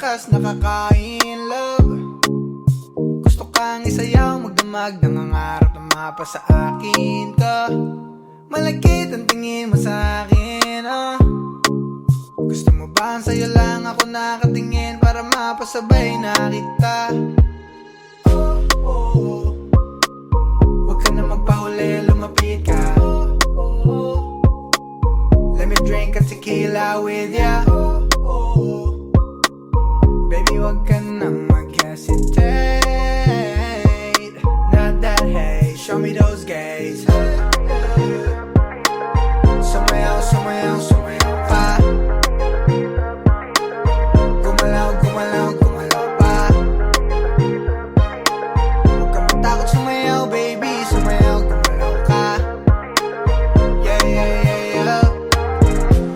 tas nakakain love. Gusto kang isayaw, magdamag, nangangarap na mapa sa akin ka. Malagkit ang tingin mo sa akin, Gusto mo ba sa'yo lang ako nakatingin para mapasabay na kita? Oh, oh, oh. Huwag ka na magpahuli, lumapit ka. Oh, oh, oh. Let me drink a tequila with ya. Oh, oh, oh. Baby, huwag ka na mag-hesitate. Not that hate, show me those gays. Sumayaw, sumayaw, sumayaw pa. Gumalaw, gumalaw, gumalaw pa. Huwag ka matakot sumayaw, baby. Sumayaw, gumalaw ka. Yeah, yeah, yeah, yeah.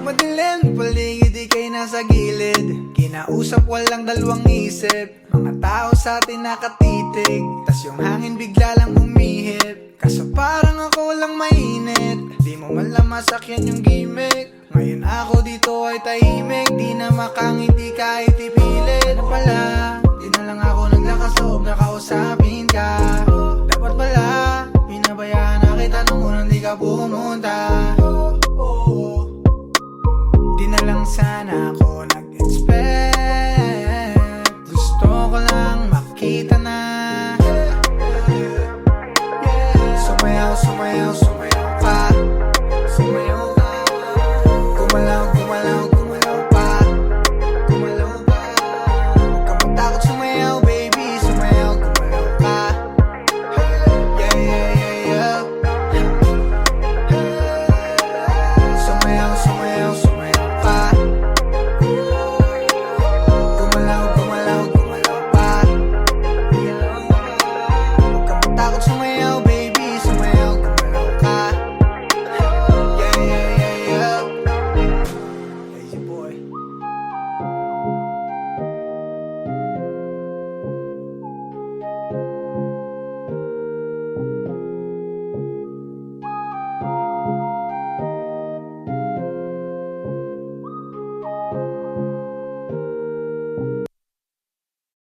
Madilim paligid, ika'y nasa gilid. Kinausap, walang dalawang isip. Mga tao sa atin nakatitig, tas yung hangin bigla lang humihip. Kaso parang ako lang mainit, di mo man lang masakyan yung gimmick. Ngayon ako dito ay tahimik, di na makangiti kahit ipilit. Ano pala, di na lang ako naglakas loob na kausapin ka.